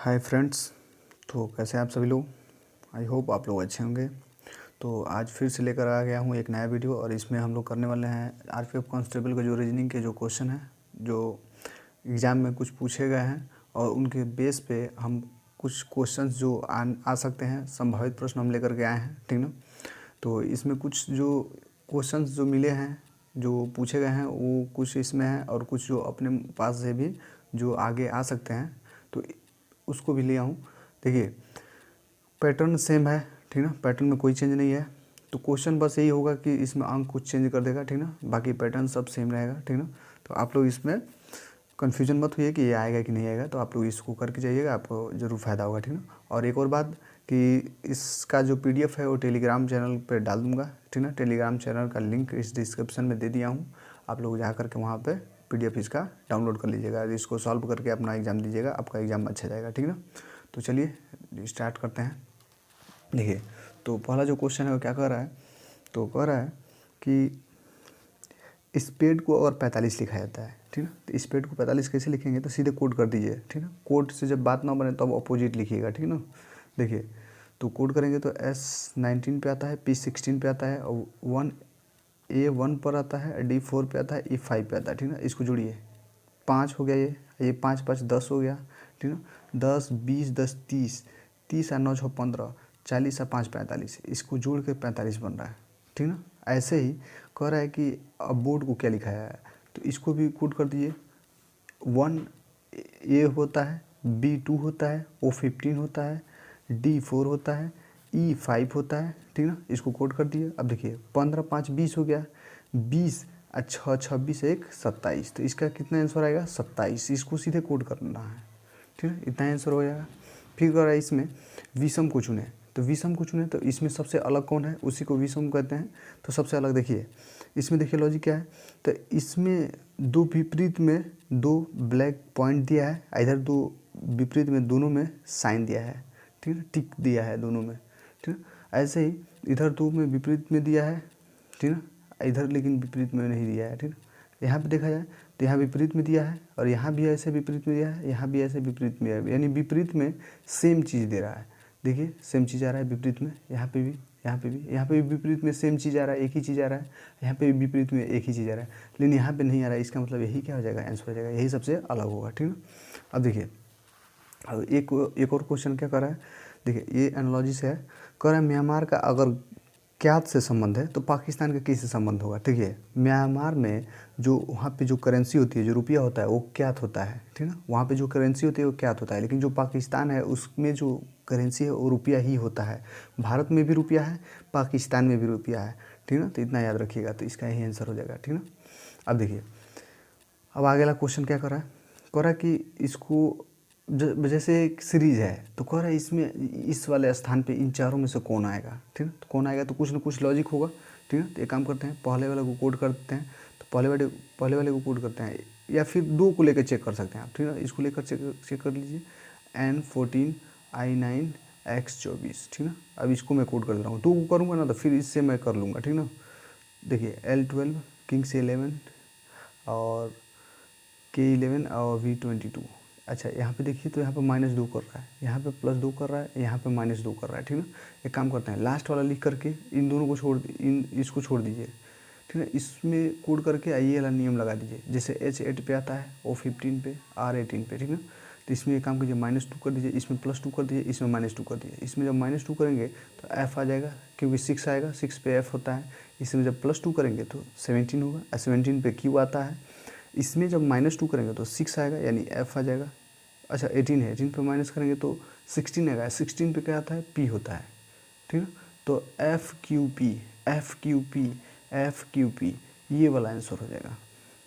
Hi friends. तो कैसे हैं आप सभी लोग। आई होप आप लोग अच्छे होंगे। तो आज फिर से लेकर आ गया हूँ एक नया वीडियो और इसमें हम लोग करने वाले हैं आरपीएफ कांस्टेबल का जो रीजनिंग के जो क्वेश्चन हैं जो एग्ज़ाम में कुछ पूछे गए हैं और उनके बेस पे हम कुछ क्वेश्चंस जो आ सकते हैं संभावित प्रश्न हम लेकर के आए हैं, ठीक ना। तो इसमें कुछ जो क्वेश्चंस जो मिले हैं जो पूछे गए हैं वो कुछ इसमें हैं और कुछ जो अपने पास से भी जो आगे आ सकते हैं तो उसको भी ले आऊँ। देखिए पैटर्न सेम है, ठीक ना, पैटर्न में कोई चेंज नहीं है। तो क्वेश्चन बस यही होगा कि इसमें अंक कुछ चेंज कर देगा, ठीक ना, बाकी पैटर्न सब सेम रहेगा, ठीक ना। तो आप लोग इसमें कन्फ्यूजन मत हुई कि ये आएगा कि नहीं आएगा, तो आप लोग इसको करके जाइएगा, आपको ज़रूर फ़ायदा होगा, ठीक ना। और एक और बात कि इसका जो PDF है वो टेलीग्राम चैनल पे डाल दूँगा, ठीक ना। टेलीग्राम चैनल का लिंक इस डिस्क्रिप्शन में दे दिया हूँ, आप लोग जा करके वहाँ पे PDF इसका डाउनलोड कर लीजिएगा, इसको सॉल्व करके अपना एग्ज़ाम दीजिएगा, आपका एग्ज़ाम अच्छा जाएगा, ठीक ना। तो चलिए स्टार्ट करते हैं। देखिए तो पहला जो क्वेश्चन है वो क्या कह रहा है, तो कह रहा है कि स्पीड को अगर 45 लिखा जाता है, ठीक ना, तो स्पीड को 45 कैसे लिखेंगे, तो सीधे कोड कर दीजिए, ठीक ना। कोड से जब बात ना बने तो अब अपोजिट लिखिएगा, ठीक ना। देखिए तो कोड करेंगे तो S19 पे आता है, P16 पे आता है और 1A1 पर आता है, D4 पे आता है, E5 पे आता है, ठीक ना। इसको जोड़िए 5 हो गया, ये 5 5 10 हो गया, ठीक ना। 10 20 10 30 30 और 9 6 15 40 और 5 45, इसको जोड़ के 45 बन रहा है, ठीक ना। ऐसे ही कह रहा है कि अब बोर्ड को क्या लिखा है, तो इसको भी कोड कर दीजिए। 1A होता है, B2 होता है, O15 होता है, D4 होता है, E5 होता है, ठीक ना। इसको कोड कर दिए। अब देखिए 15 5 20 हो गया, 20 और 6 26 1 27, तो इसका कितना आंसर आएगा 27। इसको सीधे कोड करना है, ठीक है, इतना आंसर हो जाएगा। फिर कह रहा है इसमें विषम को चुने, तो विषम को चुने तो इसमें सबसे अलग कौन है, उसी को विषम कहते हैं। तो सबसे अलग देखिए इसमें, देखिए लॉजिक क्या है, तो इसमें दो विपरीत में दो ब्लैक पॉइंट दिया है, इधर दो विपरीत में दोनों में साइन दिया है, ठीक है, टिक दिया है दोनों में, ठीक है। ऐसे ही इधर दो में विपरीत में दिया है, ठीक है, इधर लेकिन विपरीत में नहीं दिया है, ठीक है। यहाँ पे देखा जाए तो यहाँ विपरीत में दिया है और यहाँ भी ऐसे विपरीत में दिया है, यहाँ भी ऐसे विपरीत में दिया है, यानी विपरीत में सेम चीज़ दे रहा है। देखिए सेम चीज़ आ रहा है विपरीत में, यहाँ पे भी, यहाँ पे भी, यहाँ पे भी विपरीत में सेम चीज़ आ रहा है, एक ही चीज़ आ रहा है, यहाँ पे भी विपरीत में एक ही चीज़ आ रहा है, लेकिन यहाँ पे नहीं आ रहा है। इसका मतलब यही क्या हो जाएगा, आंसर हो जाएगा, यही सबसे अलग होगा, ठीक ना। अब देखिए अब एक और क्वेश्चन क्या कर रहा है, देखिए ये एनालॉजी से है, कह रहा है म्यांमार का अगर क्यात से संबंध है तो पाकिस्तान का किससे संबंध होगा। ठीक है, म्यांमार में जो वहाँ पे जो करेंसी होती है, जो रुपया होता है वो क्यात होता है, ठीक ना। वहाँ पे जो करेंसी होती है वो क्यात होता है, लेकिन जो पाकिस्तान है उसमें जो करेंसी है वो रुपया ही होता है। भारत में भी रुपया है, पाकिस्तान में भी रुपया है, ठीक ना। तो इतना याद रखिएगा, तो इसका यही आंसर हो जाएगा, ठीक ना। अब देखिए अब आगे वाला क्वेश्चन क्या कर रहा है, कह रहा है कि इसको जैसे एक सीरीज है तो कह रहा है इसमें इस वाले स्थान पे इन चारों में से कौन आएगा, ठीक है। तो कौन आएगा, तो कुछ ना कुछ लॉजिक होगा, ठीक है। तो एक काम करते हैं, पहले वाले को कोड करते हैं, तो पहले वाले को कोड करते हैं, या फिर दो को लेकर चेक कर सकते हैं आप, ठीक है। इसको लेकर चेक कर लीजिए, N14 I9 X24, ठीक ना। अब इसको मैं कोड कर दे रहा हूँ, दो को करूँगा ना तो फिर इससे मैं कर लूँगा, ठीक ना। देखिए L12 किंग्स 11 और K11 और V22। अच्छा यहाँ पे देखिए तो यहाँ पे -2 कर रहा है, यहाँ पे +2 कर रहा है, यहाँ पे -2 कर रहा है, ठीक ना। एक काम करते हैं, लास्ट वाला लिख करके इन दोनों को इसको छोड़ दीजिए, ठीक है। इसमें कोड करके ये वाला नियम लगा दीजिए, जैसे H8 पे आता है, O15 पे, R18 पे, ठीक ना। तो इसमें एक काम कीजिए, -2 कर दीजिए, इसमें +2 कर दीजिए, इसमें -2 कर दीजिए। इसमें जब -2 करेंगे तो F आ जाएगा, क्योंकि 6 आएगा, 6 पे F होता है। इसमें जब +2 करेंगे तो 17 होगा, 17 पे Q आता है। इसमें जब -2 करेंगे तो 6 आएगा, यानी F आ जाएगा। अच्छा 18 है, 18 पे माइनस करेंगे तो 16 आएगा, 16 पे क्या आता है, P होता है, ठीक है। तो FQP ये वाला आंसर हो जाएगा,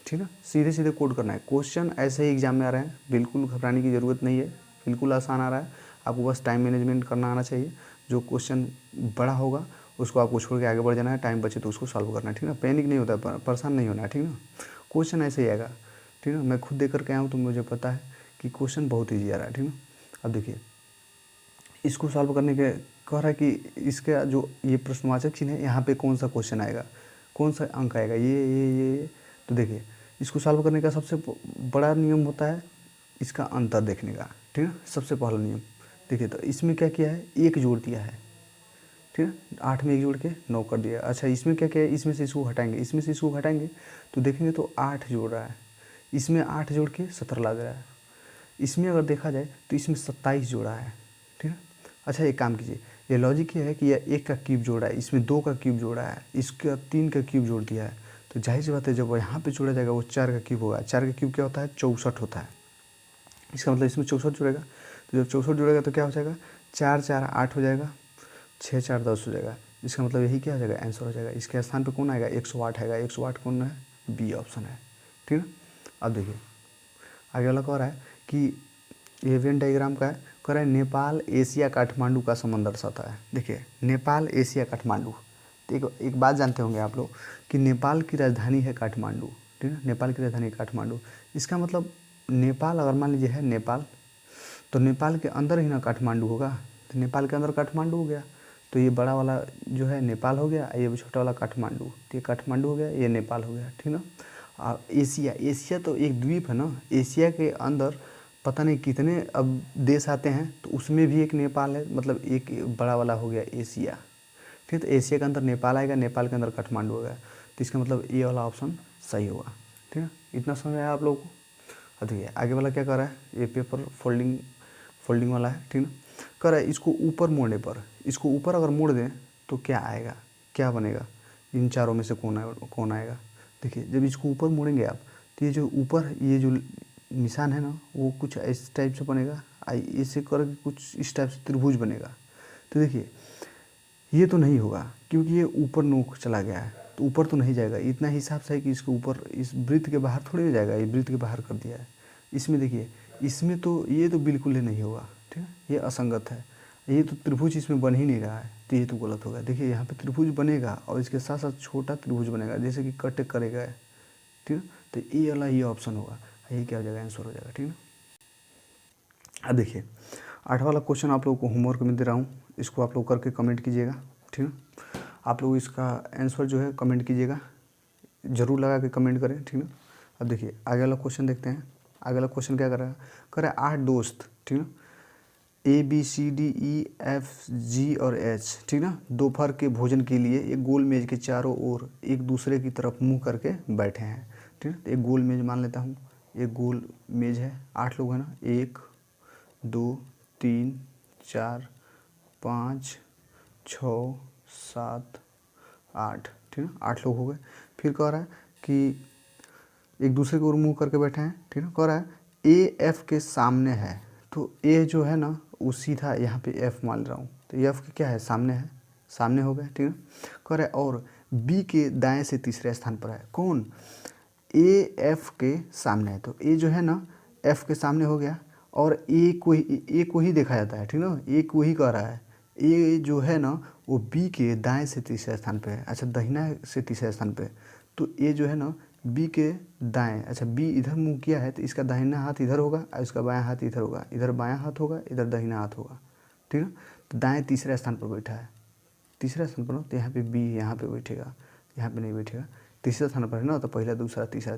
ठीक है। सीधे सीधे कोड करना है। क्वेश्चन ऐसे ही एग्जाम में आ रहे हैं, बिल्कुल घबराने की ज़रूरत नहीं है, बिल्कुल आसान आ रहा है। आपको बस टाइम मैनेजमेंट करना आना चाहिए। जो क्वेश्चन बड़ा होगा उसको आपको छोड़ के आगे बढ़ जाना है, टाइम बचे तो उसको सॉल्व करना है, ठीक है। पैनिक नहीं होता है, परेशान नहीं होना है, ठीक है ना। क्वेश्चन ऐसे ही आएगा, ठीक है। मैं खुद देख करके आया हूँ तो मुझे पता है कि क्वेश्चन बहुत ईजी आ रहा है, ठीक है। अब देखिए इसको सॉल्व करने के कह रहा है कि इसका जो ये प्रश्नवाचक चिन्ह है यहाँ पे कौन सा क्वेश्चन आएगा, कौन सा अंक आएगा, ये। तो देखिए इसको सॉल्व करने का सबसे बड़ा नियम होता है इसका अंतर देखने का, ठीक है। सबसे पहला नियम देखिए, तो इसमें क्या किया है, एक जोड़ दिया है, ठीक है। 8 में 1 जोड़ के 9 कर दिया। अच्छा इसमें क्या किया है, इसमें से इसको हटाएंगे, इसमें से इसको हटाएंगे तो देखेंगे तो 8 जोड़ रहा है, इसमें 8 जोड़ के 17 लग रहा है। इसमें अगर देखा जाए तो इसमें 27 जोड़ा है, ठीक है। अच्छा एक काम कीजिए, ये लॉजिक ये है कि यह 1 का क्यूब जोड़ा है, इसमें 2 का क्यूब जोड़ा है, इसका 3 का क्यूब जोड़ दिया है, तो जाहिर सी बात है जब वो यहाँ पे जोड़ा जाएगा वो 4 का क्यूब होगा। 4 का क्यूब क्या होता है, 64 होता है। इसका मतलब इसमें 64 जुड़ेगा, तो जब 64 जुड़ेगा तो क्या हो जाएगा, 4 4 8 हो जाएगा, 6 4 10 हो जाएगा। इसका मतलब यही क्या हो जाएगा, आंसर हो जाएगा। इसके स्थान पे कौन आएगा, 108 आएगा। 108 कौन है, बी ऑप्शन है, ठीक है। अब देखिए आगे वाला कह रहा है कि ये वेन डायग्राम का है, कह रहा है नेपाल एशिया काठमांडू का संबंध दर्शाता है। देखिए नेपाल एशिया काठमांडू, तो एक बात जानते होंगे आप लोग कि नेपाल की राजधानी है काठमांडू, ठीक है। नेपाल की राजधानी काठमांडू, इसका मतलब नेपाल अगर मान लीजिए है नेपाल, तो नेपाल के अंदर ही ना काठमांडू होगा, तो नेपाल के अंदर काठमांडू हो गया, तो ये बड़ा वाला जो है नेपाल हो गया, ये छोटा वाला काठमांडू, तो ये काठमांडू हो गया, ये नेपाल हो गया, ठीक ना। और एशिया, एशिया तो एक द्वीप है ना, एशिया के अंदर पता नहीं कितने अब देश आते हैं, तो उसमें भी एक नेपाल है, मतलब एक बड़ा वाला हो गया एशिया, ठीक है। तो एशिया के अंदर नेपाल आएगा, नेपाल के अंदर काठमांडू होगा, तो इसका मतलब ये वाला ऑप्शन सही होगा, ठीक है। इतना समझ आया आप लोगों को। अब देखिए आगे वाला क्या कर रहा है, ये पेपर फोल्डिंग वाला है, ठीक ना। कर रहा है इसको ऊपर मोड़ने पर, इसको ऊपर अगर मोड़ दें तो क्या आएगा, क्या बनेगा, इन चारों में से कौन आएगा। देखिए जब इसको ऊपर मोड़ेंगे आप, तो ये जो ऊपर ये जो निशान है ना, वो कुछ इस टाइप से बनेगा, ऐसे करके कुछ इस टाइप से त्रिभुज बनेगा। तो देखिए ये तो नहीं होगा क्योंकि ये ऊपर नोक चला गया है, तो ऊपर तो नहीं जाएगा। इतना हिसाब से है कि इसको ऊपर इस वृत्त के बाहर थोड़ी ना जाएगा, ये वृत्त के बाहर कर दिया है। इसमें देखिए, इसमें तो ये तो बिल्कुल ही नहीं होगा, ठीक है, ये असंगत है। ये तो त्रिभुज इसमें बन ही नहीं रहा है, तो ये तो गलत होगा। देखिए यहाँ पे त्रिभुज बनेगा और इसके साथ साथ छोटा त्रिभुज बनेगा, जैसे कि कट करेगा, ठीक है। तो ये वाला ये ऑप्शन होगा, यही क्या हो जाएगा, आंसर हो जाएगा, ठीक है। अब देखिए 8 वाला क्वेश्चन आप लोगों को होमवर्क में दे रहा हूँ, इसको आप लोग करके कमेंट कीजिएगा, ठीक है। आप लोग इसका आंसर जो है कमेंट कीजिएगा, ज़रूर लगा के कमेंट करें, ठीक है। अब देखिए आगे वाला क्वेश्चन देखते हैं। आगे वाला क्वेश्चन क्या कर रहा है, कह रहा है 8 दोस्त, ठीक है, ABCDEFG और H, ठीक ना, दोपहर के भोजन के लिए एक गोल मेज के चारों ओर एक दूसरे की तरफ मुंह करके बैठे हैं, ठीक है। तो एक गोल मेज मान लेता हूँ, एक गोल मेज है, 8 लोग हैं ना, 1 2 3 4 5 6 7 8, ठीक है, 8 लोग हो गए। फिर कह रहा है कि एक दूसरे की ओर मुँह करके बैठे हैं, ठीक है। कह रहा है AF के सामने है, तो A जो है ना वो सीधा यहाँ पे F मान रहा हूँ, तो F के क्या है, सामने है, सामने हो गया, ठीक है। कह रहा है और B के दाएं से तीसरे स्थान पर है, कौन, AF के सामने है, तो A जो है ना F के सामने हो गया, और A को ही देखा जाता है, ठीक ना, A को ही कह रहा है। A जो है ना वो B के दाएं से तीसरे स्थान पे है, अच्छा दाहिना से तीसरे स्थान पे, तो A जो है ना B के दाएं, अच्छा B इधर मुंह किया है, तो इसका दाहिना हाथ इधर होगा और इसका बायां हाथ इधर होगा, इधर बायां हाथ होगा, इधर दाहिना हाथ होगा, ठीक है। तो दाएं तीसरे स्थान पर बैठा है, तीसरे स्थान पर, तो यहाँ पे B यहाँ पे बैठेगा, यहाँ पे नहीं बैठेगा, तीसरे स्थान पर है ना, तो पहला दूसरा तीसरा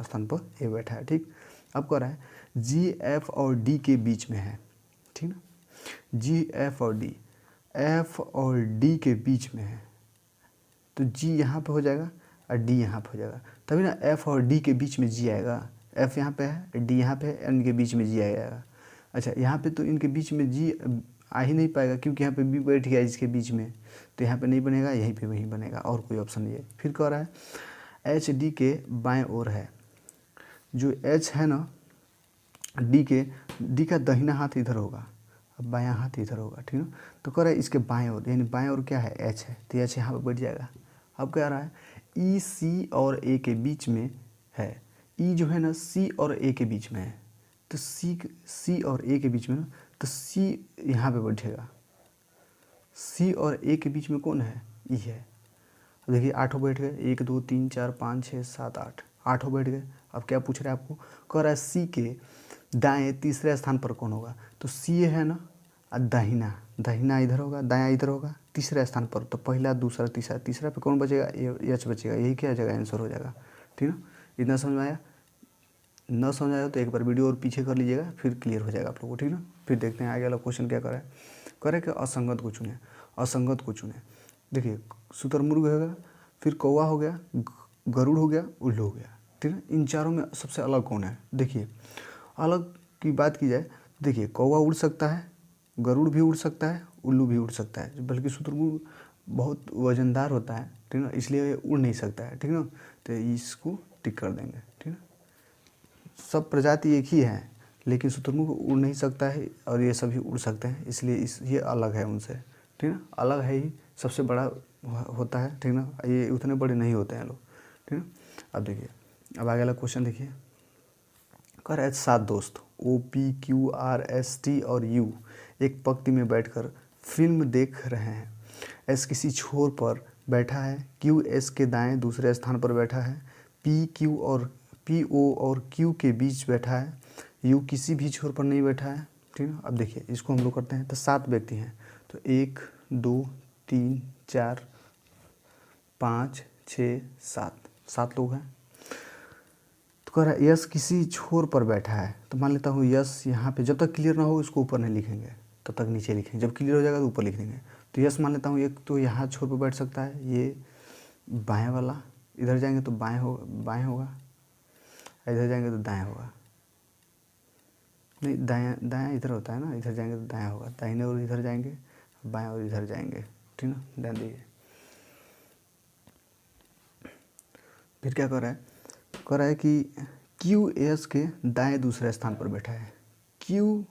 स्थान पर ये बैठा है, ठीक। अब कह रहा है GF और D के बीच में है, ठीक ना, GF और D, F और D के बीच में है, तो G यहाँ पे हो जाएगा और D यहाँ पे हो जाएगा, तभी ना F और D के बीच में G आएगा। F यहाँ पे है, D यहाँ पे है, इनके बीच में G आएगा। अच्छा यहाँ पे तो इनके बीच में G आ ही नहीं पाएगा क्योंकि यहाँ पे B बैठ गया इसके बीच में, तो यहाँ पे नहीं बनेगा, यहीं पे वहीं बनेगा, और कोई ऑप्शन नहीं है। फिर कह रहा है H D के बाएँ ओर है, जो H है ना D का दाहिना हाथ इधर होगा, अब बायां हाथ इधर होगा, ठीक है। तो कह रहा है इसके बाएं ओर, यानी बाएं ओर क्या है, H है, तो H यहाँ पे बैठ जाएगा। अब कह रहा है E C और A के बीच में है, E जो है ना C और A के बीच में है, तो C और A के बीच में ना, तो C यहाँ पे बैठेगा, C और A के बीच में कौन है, E है। अब देखिए 8 बैठ गए, 1 2 3 4 5 6 7 8, 8 बैठ गए। अब क्या पूछ रहा है आपको, कह रहा है C के दाएं तीसरे स्थान पर कौन होगा, तो C है ना, दाहिना इधर होगा, दायां इधर होगा, तीसरे स्थान पर, तो पहला दूसरा तीसरा पे कौन बचेगा, H बचेगा, यही क्या जगह आंसर हो जाएगा, ठीक है। इतना समझ में आया। न समझ आया तो एक बार वीडियो और पीछे कर लीजिएगा, फिर क्लियर हो जाएगा आप लोगों को, ठीक ना। फिर देखते हैं आगे वाला क्वेश्चन क्या करा है। करे कि असंगत को चुने, असंगत को चुने। देखिए शुतुरमुर्ग होगा, फिर कौवा हो गया, गरुड़ हो गया, उल्लू हो गया, ठीक है। इन चारों में सबसे अलग कौन है? देखिए अलग की बात की जाए, देखिए कौवा उड़ सकता है, गरुड़ भी उड़ सकता है, उल्लू भी उड़ सकता है, बल्कि शुतुरमुर्ग बहुत वजनदार होता है, ठीक ना, इसलिए ये उड़ नहीं सकता है, ठीक ना। तो इसको टिक कर देंगे, ठीक ना। सब प्रजाति एक ही है, लेकिन शुतुरमुर्ग उड़ नहीं सकता है और ये सभी उड़ सकते हैं, इसलिए ये अलग है उनसे, ठीक ना। अलग है ही, सबसे बड़ा होता है, ठीक ना, ये उतने बड़े नहीं होते हैं लोग, ठीक ना। अब देखिए, अब आगे वाला क्वेश्चन देखिए। कर है 7 दोस्त OPQRST और U एक पंक्ति में बैठकर फिल्म देख रहे हैं। S किसी छोर पर बैठा है, Q S के दाएं दूसरे स्थान पर बैठा है, P O और Q के बीच बैठा है, U किसी भी छोर पर नहीं बैठा है, ठीक है। अब देखिए इसको हम लोग करते हैं। तो 7 व्यक्ति हैं, तो 1 2 3 4 5 6 7 लोग हैं। तो कह रहा है यस किसी छोर पर बैठा है, तो मान लेता हूँ यस यहाँ पे, जब तक क्लियर ना हो इसको ऊपर नहीं लिखेंगे, तब तक नीचे लिखेंगे, जब क्लियर हो जाएगा तो ऊपर लिख देंगे। तो यस मान लेता हूँ, एक तो यहाँ छोर पर बैठ सकता है, ये बाएं वाला, इधर जाएंगे तो बाएं होगा, इधर जाएंगे तो दाएं होगा, नहीं दायां इधर होता है ना, इधर जाएंगे तो दायां होगा, दाहिने और इधर जाएंगे, बाएं और इधर जाएंगे, ठीक ना, ध्यान दीजिए। फिर क्या कर रहा है कि क्यू एस के दाएं दूसरे स्थान पर बैठा है, क्यू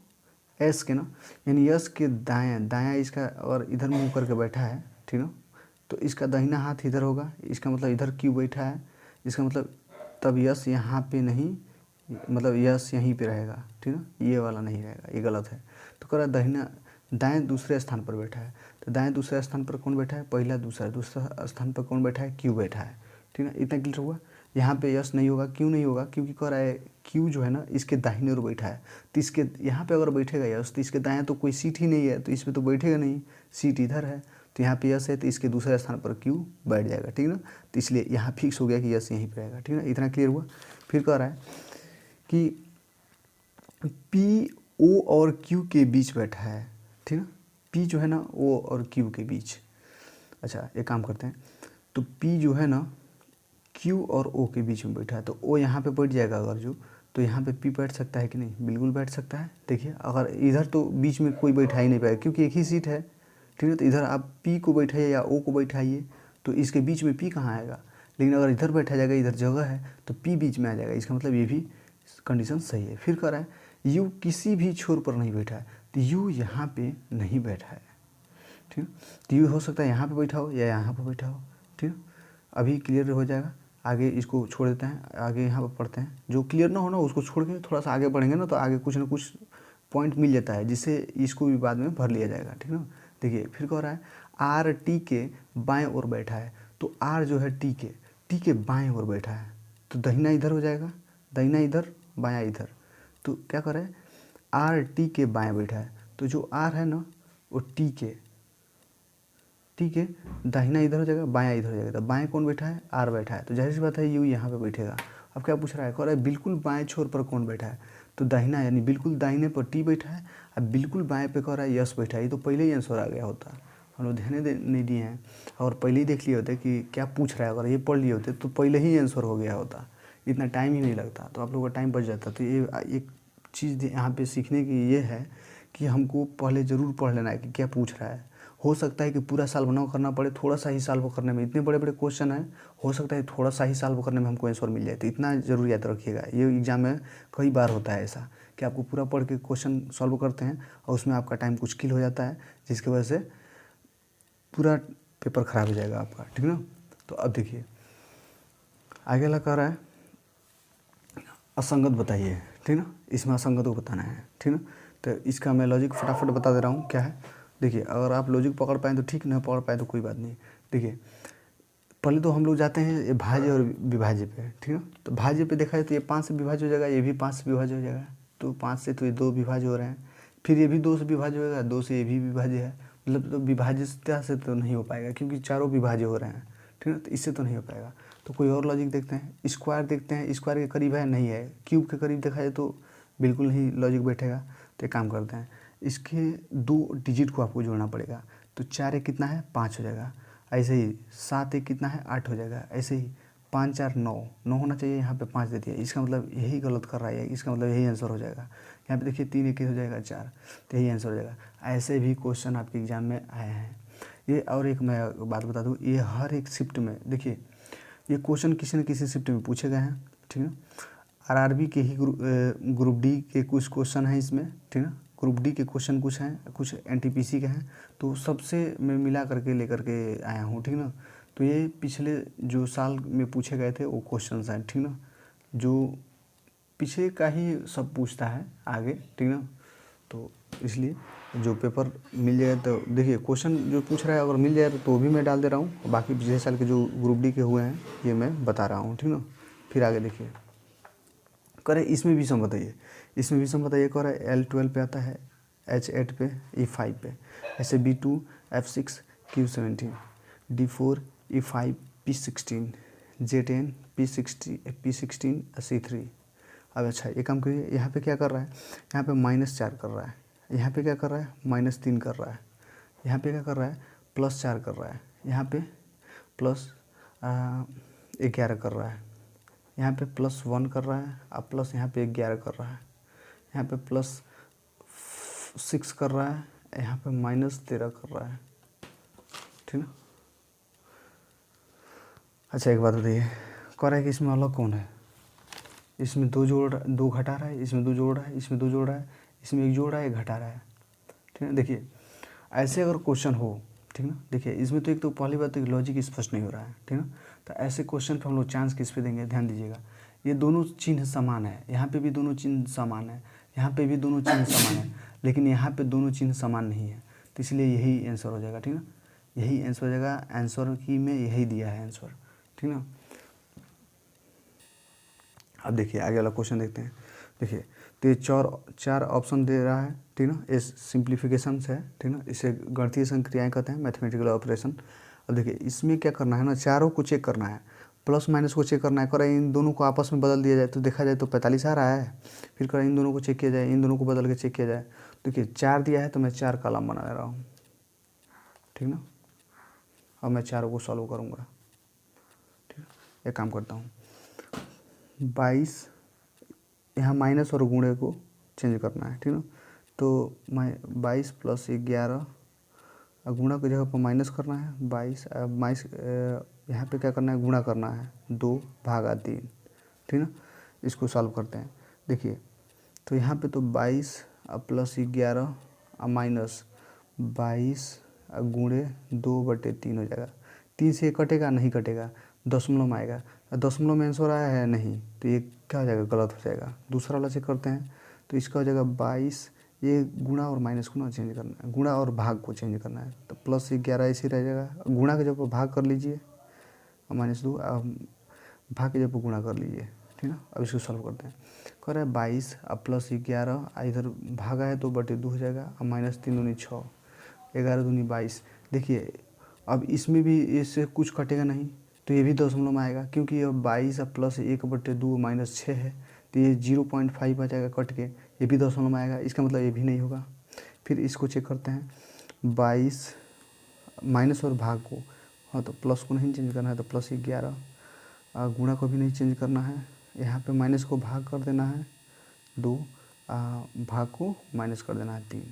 एस के ना, यानी यस के दायां इसका और इधर मुंह करके बैठा है, ठीक ना। तो इसका दाहिना हाथ इधर होगा, इसका मतलब इधर क्यू बैठा है, इसका मतलब तब यस यहाँ पे नहीं, मतलब यस यहीं पे रहेगा, ठीक ना, ये वाला नहीं रहेगा, ये गलत है। तो कह रहा है दाएं दूसरे स्थान पर बैठा है, तो दाएं दूसरे स्थान पर कौन बैठा है? पहला दूसरा स्थान पर कौन बैठा है? क्यू बैठा है, ठीक है। इतना क्लियर हुआ। यहाँ पे यस नहीं होगा, क्यों नहीं होगा? क्योंकि कह रहा है क्यू जो है ना इसके दाहिने ओर बैठा है, तो इसके यहाँ पे अगर बैठेगा यस तो इसके दाएं तो कोई सीट ही नहीं है, तो इसमें तो बैठेगा नहीं, सीट इधर है, तो यहाँ पे यस है तो इसके दूसरे स्थान पर क्यू बैठ जाएगा, ठीक ना। तो इसलिए यहाँ फिक्स हो गया कि यस यहीं पर रहेगा, ठीक है। इतना क्लियर हुआ। फिर कह रहा है कि पी ओ और क्यू के बीच बैठा है, ठीक ना। पी जो है ना ओ और क्यू के बीच, अच्छा एक काम करते हैं, तो पी जो है ना क्यू और ओ के बीच में बैठा है, तो ओ यहाँ पे बैठ जाएगा अगर जो, तो यहाँ पे पी बैठ सकता है कि नहीं? बिल्कुल बैठ सकता है। देखिए अगर इधर तो बीच में कोई बैठा ही नहीं पाएगा क्योंकि एक ही सीट है, ठीक है। तो इधर आप पी को बैठाइए या ओ को बैठाइए तो इसके बीच में पी कहाँ आएगा, लेकिन अगर इधर बैठा जाएगा, इधर जगह है तो पी बीच में आ जाएगा, इसका मतलब ये भी कंडीशन सही है। फिर कह रहा है यू किसी भी छोर पर नहीं बैठा है, तो यू यहाँ पे नहीं बैठा है, ठीक है। तो यू हो सकता है यहाँ पे बैठा हो या यहाँ पे बैठा हो, ठीक है। अभी क्लियर हो जाएगा, आगे इसको छोड़ देते हैं, आगे यहाँ पर पढ़ते हैं। जो क्लियर ना हो ना उसको छोड़ के थोड़ा सा आगे बढ़ेंगे ना तो आगे कुछ ना कुछ पॉइंट मिल जाता है, जिससे इसको भी बाद में भर लिया जाएगा, ठीक है ना। देखिए फिर कह रहा है आर टी के बाएं ओर बैठा है, तो आर जो है टी के बाएं ओर बैठा है, तो दहिना इधर हो जाएगा, दहिना इधर बायां इधर। तो क्या कर रहा है आर टी के बाएं बैठा है, तो जो आर है ना वो टी के दाहिना इधर हो जाएगा, बायां इधर हो जाएगा। तो बाएं कौन बैठा है? आर बैठा है, तो जाहिर सी बात है यू यहाँ पे बैठेगा। अब क्या पूछ रहा है? कह रहा है बिल्कुल बाएं छोर पर कौन बैठा है, तो दाहिना यानी बिल्कुल दाहिने पर टी बैठा है, अब बिल्कुल बाएं पे कह रहा है यस बैठा है। ये तो पहले ही आंसर आ गया होता, हम लोग ध्यान नहीं दिए हैं, और पहले ही देख लिए होते कि क्या पूछ रहा है, अगर ये पढ़ लिए होते तो पहले ही आंसर हो गया होता, इतना टाइम ही नहीं लगता, तो आप लोगों का टाइम बच जाता। तो ये एक चीज़ यहाँ पे सीखने की ये है कि हमको पहले ज़रूर पढ़ लेना है कि क्या पूछ रहा है। हो सकता है कि पूरा सॉल्व ना करना पड़े, थोड़ा सा ही सॉल्व करने में, इतने बड़े बड़े क्वेश्चन हैं, हो सकता है थोड़ा सा ही सॉल्व करने में हमको आंसर मिल जाए, तो इतना ज़रूर याद रखिएगा। ये एग्ज़ाम में कई बार होता है ऐसा कि आपको पूरा पढ़ के क्वेश्चन सॉल्व करते हैं और उसमें आपका टाइम कुछ किल हो जाता है, जिसकी वजह से पूरा पेपर ख़राब हो जाएगा आपका, ठीक ना। तो अब देखिए आगे वाला कह रहा है असंगत बताइए, ठीक ना, इसमें असंगत को बताना है, ठीक ना। तो इसका मैं लॉजिक फटाफट बता दे रहा हूँ क्या है। देखिए अगर आप लॉजिक पकड़ पाएँ तो ठीक, ना पकड़ पाए तो कोई बात नहीं। देखिए पहले तो हम लोग जाते हैं ये भाज्य और विभाज्य पे, ठीक है। तो भाज्य पे देखा जाए तो ये 5 से विभाज्य हो जाएगा, ये भी 5 से विभाज्य हो जाएगा, तो 5 से तो ये 2 विभाज्य हो रहे हैं, फिर ये भी 2 से विभाज्य होगा, 2 से ये भी विभाज्य है, मतलब तो विभाज्यता से तो नहीं हो पाएगा क्योंकि चारों विभाज्य हो रहे हैं, ठीक है। तो इससे तो नहीं हो पाएगा। तो कोई और लॉजिक देखते हैं। स्क्वायर देखते हैं, स्क्वायर के करीब है नहीं है, क्यूब के करीब देखा जाए तो बिल्कुल नहीं लॉजिक बैठेगा। तो एक काम करते हैं, इसके 2 डिजिट को आपको जोड़ना पड़ेगा। तो 4 एक कितना है 5 हो जाएगा, ऐसे ही 7 एक कितना है 8 हो जाएगा, ऐसे ही 5 4 9 9 होना चाहिए, यहाँ पे 5 दे दिया, इसका मतलब यही गलत कर रहा है, इसका मतलब यही आंसर हो जाएगा। यहाँ पे देखिए 3 एक हो जाएगा 4, तो यही आंसर हो जाएगा। ऐसे भी क्वेश्चन आपके एग्जाम में आए हैं ये। और एक मैं बात बता दूँ, ये हर एक शिफ्ट में देखिए ये क्वेश्चन किसी न किसी शिफ्ट में पूछे गए हैं, ठीक है। आरआरबी के ही ग्रुप डी के कुछ क्वेश्चन हैं इसमें, ठीक है। ग्रुप डी के क्वेश्चन कुछ हैं, कुछ एनटीपीसी के हैं, तो सबसे मैं मिला करके लेकर के आया हूँ, ठीक ना। तो ये पिछले जो साल में पूछे गए थे वो क्वेश्चन हैं, ठीक ना, जो पीछे का ही सब पूछता है आगे, ठीक ना। तो इसलिए जो पेपर मिल जाए तो देखिए क्वेश्चन जो पूछ रहा है अगर मिल जाए तो भी मैं डाल दे रहा हूँ, बाकी पिछले साल के जो ग्रुप डी के हुए हैं ये मैं बता रहा हूँ, ठीक ना। फिर आगे देखिए करे इसमें भी सम बताइए, इसमें भी सम बताइए। कह रहा है L12 पे आता है, H8 पे, E5 पे, ऐसे B2 F6 Q17 D4 E5 P16 J10 P16 C3। अब अच्छा ये काम करिए, यहाँ पे क्या कर रहा है, यहाँ पे -4 कर रहा है, यहाँ पे क्या कर रहा है -3 कर रहा है, यहाँ पे क्या कर रहा है +4 कर रहा है, यहाँ पे +11 कर रहा है, यहाँ पे +1 कर रहा है, अब प्लस यहाँ पे 11 कर रहा है, यहाँ पे +6 कर रहा है, यहाँ पे -13 कर रहा है, ठीक ना। अच्छा एक बात बताइए, कह रहा है कि इसमें अलग कौन है, इसमें 2 घटा रहा है, इसमें 2 जोड़ रहा है, इसमें 2 जोड़ रहा है, इसमें 1 जोड़ रहा है 1 घटा रहा है, ठीक है। देखिए ऐसे अगर क्वेश्चन हो, ठीक ना, देखिए इसमें तो एक तो पहली बात तो लॉजिक स्पष्ट नहीं हो रहा है, ठीक ना। तो ऐसे क्वेश्चन पे हम लोग चांस किस पे देंगे, ध्यान दीजिएगा। ये दोनों चिन्ह समान है, यहाँ पे भी दोनों चिन्ह समान है, यहाँ पे भी दोनों चिन्ह समान है, लेकिन यहाँ पे दोनों चिन्ह समान नहीं है, तो इसलिए यही आंसर हो जाएगा, ठीक ना। यही आंसर हो जाएगा, आंसर की में यही दिया है आंसर, ठीक ना। अब देखिए आगे वाला क्वेश्चन देखते हैं। देखिए तो ये 4 ऑप्शन दे रहा है, ठीक ना, ये सिंप्लीफिकेशन है, ठीक ना, इसे गणितीय संक्रियाएं कहते हैं, मैथमेटिकल ऑपरेशन। अब देखिए इसमें क्या करना है ना, चारों को चेक करना है, प्लस माइनस को चेक करना है। करें इन दोनों को आपस में बदल दिया जाए तो देखा जाए तो 45 आ रहा है, फिर करें इन दोनों को चेक किया जाए, इन दोनों को बदल के चेक किया जाए। देखिए 4 दिया है तो मैं 4 कॉलम बना रहा हूँ, ठीक ना। अब मैं चारों को सॉल्व करूँगा, ठीक है। एक काम करता हूँ, 22 यहाँ माइनस और गुणे को चेंज करना है, ठीक ना। तो 22 + 11 गुणा की जगह पर माइनस करना है, 22 यहाँ पे क्या करना है गुणा करना है, 2/3, ठीक ना। इसको सॉल्व करते हैं। देखिए तो यहाँ पे तो 22 + 11 माइनस 22 गुणे 2/3 हो जाएगा। 3 से कटेगा नहीं, कटेगा दशमलव में आएगा, दशमलव में आंसर आया है नहीं, तो ये क्या हो जाएगा गलत हो जाएगा। दूसरा वाला चेक करते हैं, तो इसका हो जाएगा 22, ये गुणा और माइनस को ना चेंज करना है, गुणा और भाग को चेंज करना है, तो +11 ऐसे रह जाएगा। गुणा के जब भाग कर लीजिए और -2 भाग के जब गुणा कर लीजिए, ठीक ना। अब इसको सॉल्व करते हैं। कह रहा है 22 + 11 इधर भागा है तो /2 हो जाएगा, और -3 दूनी 6, 11 दूनी 22। देखिए अब इसमें भी इससे कुछ कटेगा नहीं, तो ये भी दशमलव में आएगा, क्योंकि ये 22 + 1/2 -6 है, तो ये 0.5 आ जाएगा कट के, ये भी दशमलव में आएगा, इसका मतलब ये भी नहीं होगा। फिर इसको चेक करते हैं, 22 माइनस और भाग को, हाँ तो प्लस को नहीं चेंज करना है, तो +11, गुणा को भी नहीं चेंज करना है, यहाँ पे माइनस को भाग कर देना है 2, भाग को माइनस कर देना है 3।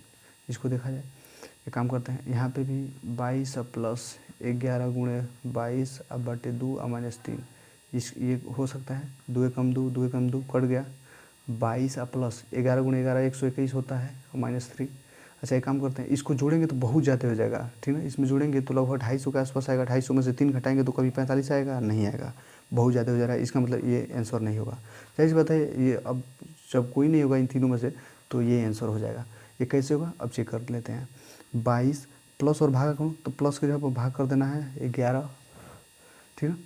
इसको देखा जाए, एक काम करते हैं, यहाँ पे भी 22 + 11 गुणे 22/2 -3, इस ये हो सकता है, 2 एकम 2, 2 एकम 2 कट गया, 22 + 11 गुणे 11 121 होता है, -3। अच्छा एक काम करते हैं, इसको जोड़ेंगे तो बहुत ज़्यादा हो जाएगा, ठीक है। इसमें जोड़ेंगे तो लगभग 250 के आसपास आएगा, 250 में से 3 घटाएंगे तो कभी 45 आएगा, नहीं आएगा, बहुत ज़्यादा हो जा रहा है, इसका मतलब ये आंसर नहीं होगा। जाहिर सी बात है, ये अब जब कोई नहीं होगा इन तीनों में से तो ये आंसर हो जाएगा। ये कैसे होगा अब चेक कर लेते हैं। 22 प्लस और भाग करूँ तो प्लस के जगह पर भाग कर देना है 11, ठीक है।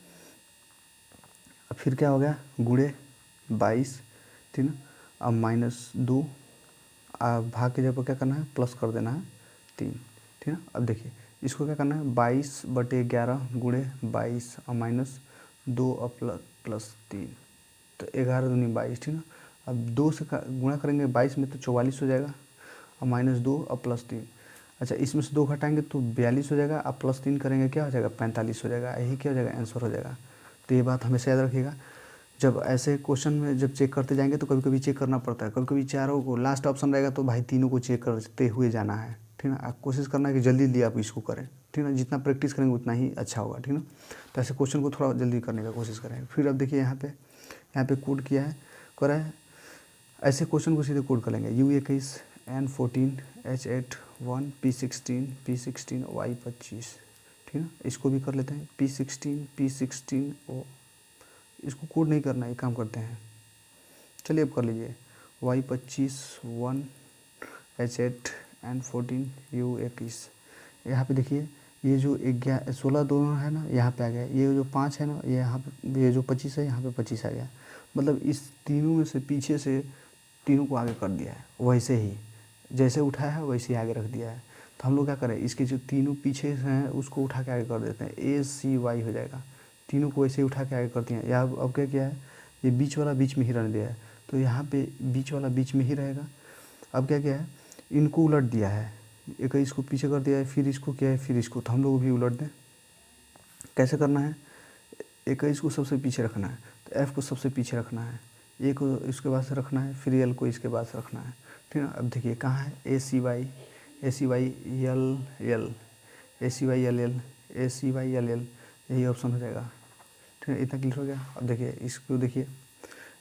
अब फिर क्या हो गया गुणे 22, ठीक है। अब -2 भाग के जगह पर क्या करना है प्लस कर देना है 3, ठीक है। अब देखिए इसको क्या करना है 22/11 गुणे 22 और 2 प्लस 3, तो 11 दूनी 22, ठीक ना। अब 2 से गुणा करेंगे 22 में तो 44 हो जाएगा, और -2 और +3। अच्छा, इसमें से 2 घटाएंगे तो 42 हो जाएगा, अब +3 करेंगे क्या हो जाएगा 45 हो जाएगा। यही क्या हो जाएगा आंसर हो जाएगा। तो ये बात हमेशा याद रखिएगा। जब ऐसे क्वेश्चन में जब चेक करते जाएंगे तो कभी कभी चेक करना पड़ता है, कभी कभी चारों को लास्ट ऑप्शन रहेगा तो भाई तीनों को चेक करते हुए जाना है, ठीक ना। आप कोशिश करना है कि जल्दी जल्दी आप इसको करें, ठीक ना। जितना प्रैक्टिस करेंगे उतना ही अच्छा होगा, ठीक ना। तो ऐसे क्वेश्चन को थोड़ा जल्दी करने का कोशिश करें। फिर अब देखिए यहाँ पे कोड किया है, करा है। ऐसे क्वेश्चन को सीधे कोड कर लेंगे, U21 N14 H8 1 P16 Y25, ठीक ना। इसको भी कर लेते हैं P16 ओ, इसको कोड नहीं करना है, काम करते हैं। चलिए अब कर लीजिए Y25 1 H8 N14 U21। यहाँ पे देखिए ये जो 16 दोनों है ना, यहाँ पे आ गया। ये जो 5 है ना, ये यहाँ पे, ये जो 25 है यहाँ पे 25 आ गया। मतलब इस तीनों में से पीछे से तीनों को आगे कर दिया है, वैसे ही जैसे उठाया है वैसे ही आगे रख दिया है। तो हम लोग क्या करें, इसके जो तीनों पीछे हैं उसको उठा के आगे कर देते हैं, ACY हो जाएगा। तीनों को ऐसे ही उठा के आगे करते हैं। या अब क्या किया है, ये बीच वाला बीच में ही रहने दिया है, तो यहाँ पे बीच वाला बीच में ही रहेगा। अब क्या किया है, इनको उलट दिया है, 21 को पीछे कर दिया है, फिर इसको किया है, फिर इसको। तो हम लोग भी उलट दें। कैसे करना है, 21 को सबसे पीछे रखना है, तो F को सबसे पीछे रखना है, A को इसके बाद से रखना है, फिर L को इसके बाद से रखना है, ठीक है। अब देखिए कहाँ है, ACY LL, यही ऑप्शन हो जाएगा, ठीक है। इतना क्लियर हो गया। अब देखिए इसको, देखिए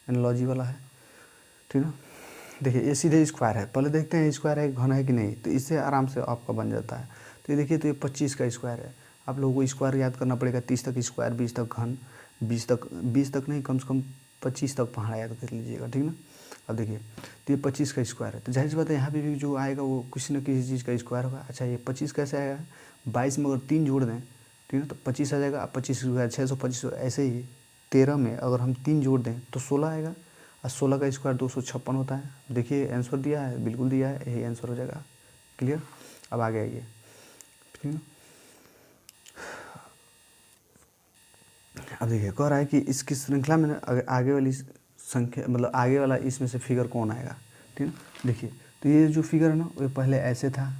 एनालॉजी वाला है, ठीक है। देखिए ये सीधे स्क्वायर है, पहले देखते हैं स्क्वायर है घन है कि नहीं, तो इससे आराम से आपका बन जाता है। तो ये देखिए, तो ये 25 का स्क्वायर है। आप लोगों को स्क्वायर याद करना पड़ेगा, 30 तक स्क्वायर, 20 तक घन, 20 तक नहीं, कम से कम 25 तक पहाड़ा याद कर लीजिएगा, ठीक ना। अब देखिए तो ये 25 का स्क्वायर है, तो जाहिर सी बात है यहाँ पे भी जो आएगा वो किसी न किसी चीज़ का स्क्वायर होगा। अच्छा, ये 25 कैसे आएगा, 22 में अगर 3 जोड़ दें, ठीक है, तो 25 आ जाएगा। अब 25 स्क्वायर 625। ऐसे ही 13 में अगर हम 3 जोड़ दें तो 16 आएगा, और 16 का स्क्वायर 256 होता है। देखिए आंसर दिया है, बिल्कुल दिया है, यही आंसर हो जाएगा। क्लियर। अब आगे आइए, ठीक है। अब देखिए कह रहा है कि इसकी श्रृंखला में आगे वाली संख्या, मतलब आगे वाला इसमें से फिगर कौन आएगा, ठीक है। देखिए तो ये जो फिगर है ना, वो पहले ऐसे था,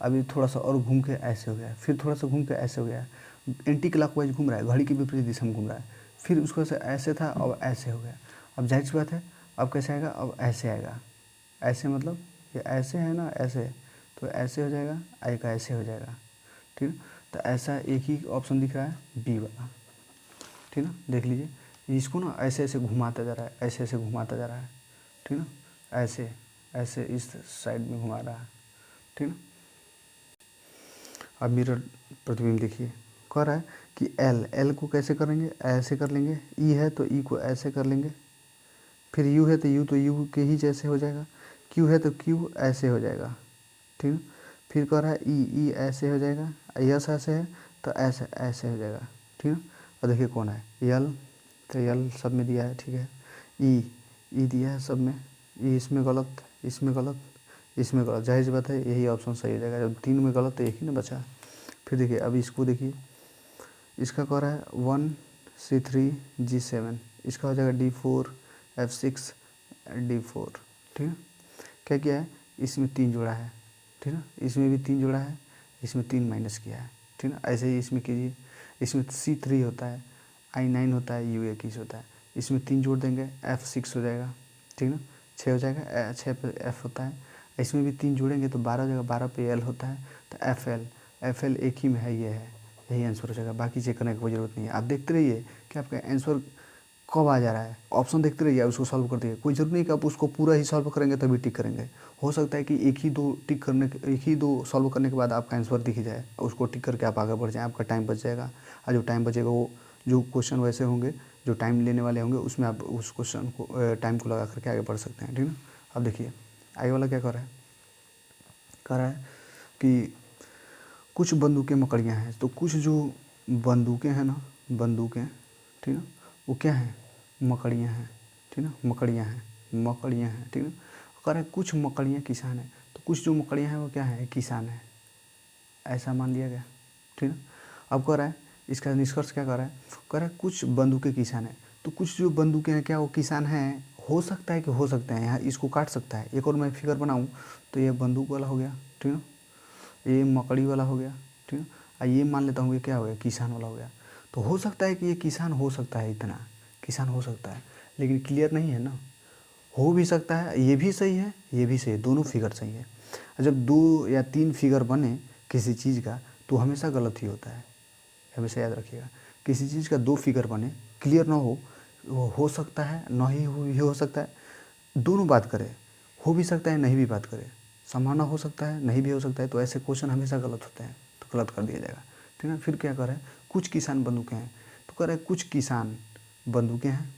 अभी थोड़ा सा और घूम के ऐसे हो गया, फिर थोड़ा सा घूम के ऐसे हो गया, एंटी क्लॉकवाइज घूम रहा है, घड़ी की विपरीत दिशा में घूम रहा है। फिर उसको से ऐसे था, अब ऐसे हो गया। अब जाहिर सी बात है, अब कैसे आएगा, अब ऐसे आएगा। ऐसे मतलब ये ऐसे है ना, ऐसे, तो ऐसे हो जाएगा, एक ऐसे हो जाएगा, ठीक है। तो ऐसा एक ही ऑप्शन दिख रहा है, बी वाला, ठीक ना। देख लीजिए इसको ना, ऐसे ऐसे घुमाता जा रहा है, ऐसे ऐसे घुमाता जा रहा है, ठीक ना। ऐसे ऐसे इस साइड में घुमा रहा है, ठीक ना। अब मिरर प्रतिबिंब देखिए, कह रहा है कि एल को कैसे करेंगे, ऐसे कर लेंगे। ई है तो ई को ऐसे कर लेंगे, फिर यू है तो यू के ही जैसे हो जाएगा। क्यू है तो क्यू ऐसे हो जाएगा, ठीक है। फिर कह रहा है ई ऐसे हो जाएगा, यस ऐसे है तो ऐसे ऐसे हो जाएगा, ठीक है। और देखिए कौन है, यल, तो यल सब में दिया है, ठीक है। ई दिया है सब में, ई इसमें गलत, इसमें गलत, इसमें गलत। जाहिर सी बात है यही ऑप्शन सही हो जाएगा, जब 3 में गलत तो एक ही ना बचा। फिर देखिए अब इसको देखिए, इसका कह रहा है 1C3G7, इसका हो जाएगा D4 F6 D4, ठीक है। क्या किया है, इसमें 3 जोड़ा है, ठीक है, इसमें भी 3 जोड़ा है, इसमें 3 माइनस किया है, ठीक है। ऐसे ही इसमें कीजिए, इसमें C3 होता है, I9 होता है, U21 होता है, इसमें 3 जोड़ देंगे, F6 हो जाएगा, ठीक ना। 6 हो जाएगा, 6 पे F होता है, इसमें भी 3 जोड़ेंगे तो 12 हो जाएगा, 12 पे L होता है, तो FL एक ही में है, ये है, यही आंसर हो जाएगा। बाकी चेक करने की कोई ज़रूरत नहीं है। आप देखते रहिए कि आपका आंसर कब आ जा रहा है, ऑप्शन देखते रहिए, उसको सॉल्व कर दिए। कोई ज़रूरी नहीं कि आप उसको पूरा ही सॉल्व करेंगे तभी टिक करेंगे। हो सकता है कि एक ही दो सॉल्व करने के बाद आपका आंसर दिख जाए, उसको टिक करके आप आगे बढ़ जाएँ, आपका टाइम बच जाएगा। और जो टाइम बचेगा वो जो क्वेश्चन वैसे होंगे जो टाइम लेने वाले होंगे, उसमें आप उस क्वेश्चन को टाइम को लगा करके आगे बढ़ सकते हैं, ठीक है। अब देखिए आगे वाला क्या कर रहा है, कह रहा है कि कुछ बंदूकें मकड़ियाँ हैं। तो कुछ जो बंदूकें हैं ना, बंदूकें, ठीक है, वो क्या हैं, मकड़ियाँ हैं, ठीक है, मकड़ियाँ हैं, ठीक है। कह रहा है कुछ मकड़ियाँ किसान हैं, तो कुछ जो मकड़ियाँ हैं वो क्या है, किसान है, ऐसा मान लिया गया, ठीक है। अब कह रहा है इसका निष्कर्ष क्या कर रहा है, कह रहा है कुछ बंदूकें किसान है। तो कुछ जो बंदूकें हैं क्या वो किसान हैं, हो सकता है कि हो सकते हैं, यहाँ इसको काट सकता है। एक और मैं फिगर बनाऊँ तो ये बंदूक वाला हो गया, ठीक है, ये मकड़ी वाला हो गया, ठीक है, और ये मान लेता हूँ ये क्या हो गया, किसान वाला हो गया। तो हो सकता है कि ये किसान हो सकता है, इतना किसान हो सकता है, लेकिन क्लियर नहीं है ना। हो भी सकता है, ये भी सही है, ये भी सही है, दोनों फिगर सही है। जब 2 या 3 फिगर बने किसी चीज़ का तो हमेशा गलत ही होता है, हमेशा याद रखिएगा। किसी चीज़ का 2 फिगर बने, क्लियर ना हो, वो हो सकता है, ना ही हो सकता है, दोनों बात करें, हो भी सकता है, नहीं भी बात करें, संभावना हो सकता है, नहीं भी हो सकता है, तो ऐसे क्वेश्चन हमेशा गलत होते हैं, तो गलत कर दिया जाएगा, ठीक है। फिर क्या कर रहे हैं, कुछ किसान बंदूकें हैं, तो कह रहे हैं कुछ किसान बंदूकें हैं,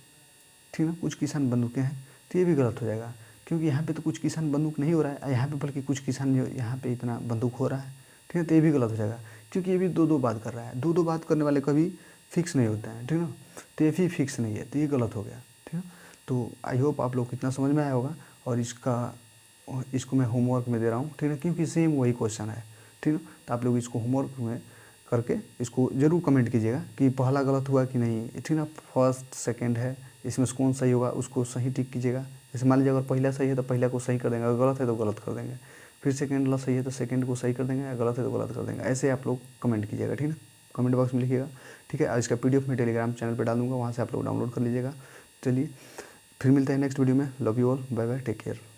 ठीक है, कुछ किसान बंदूकें हैं, तो ये भी गलत हो जाएगा, क्योंकि यहाँ पे तो कुछ किसान बंदूक नहीं हो रहा है, यहाँ पे बल्कि कुछ किसान जो यहाँ पे इतना बंदूक हो रहा है, ठीक है, तो ये भी गलत हो जाएगा, क्योंकि ये भी दो बात कर रहा है। दो बात करने वाले कभी फिक्स नहीं होते हैं, ठीक है ना, तो ये भी फिक्स नहीं है, तो ये गलत हो गया, ठीक है। तो आई होप आप लोग को इतना समझ में आया होगा, और इसको मैं होमवर्क में दे रहा हूँ, ठीक है, क्योंकि सेम वही क्वेश्चन है, ठीक है। तो आप लोग इसको होमवर्क में करके इसको ज़रूर कमेंट कीजिएगा कि पहला गलत हुआ कि नहीं, ठीक ना, फर्स्ट सेकंड है, इसमें से कौन सही होगा उसको सही टिक कीजिएगा। जैसे मान लीजिए अगर पहला सही है तो पहला को सही कर देंगे, अगर गलत है तो गलत कर देंगे, फिर सेकंड वाला सही है तो सेकंड को सही कर देंगे, अगर गलत है तो गलत कर देंगे। ऐसे आप लोग कमेंट कीजिएगा, ठीक है, कमेंट बॉक्स में लिखिएगा, ठीक है। और इसका PDF मैं टेलीग्राम चैनल पर डाल दूँगा, वहाँ से आप लोग डाउनलोड कर लीजिएगा। चलिए फिर मिलते हैं नेक्स्ट वीडियो में। Love you all, bye bye, take care.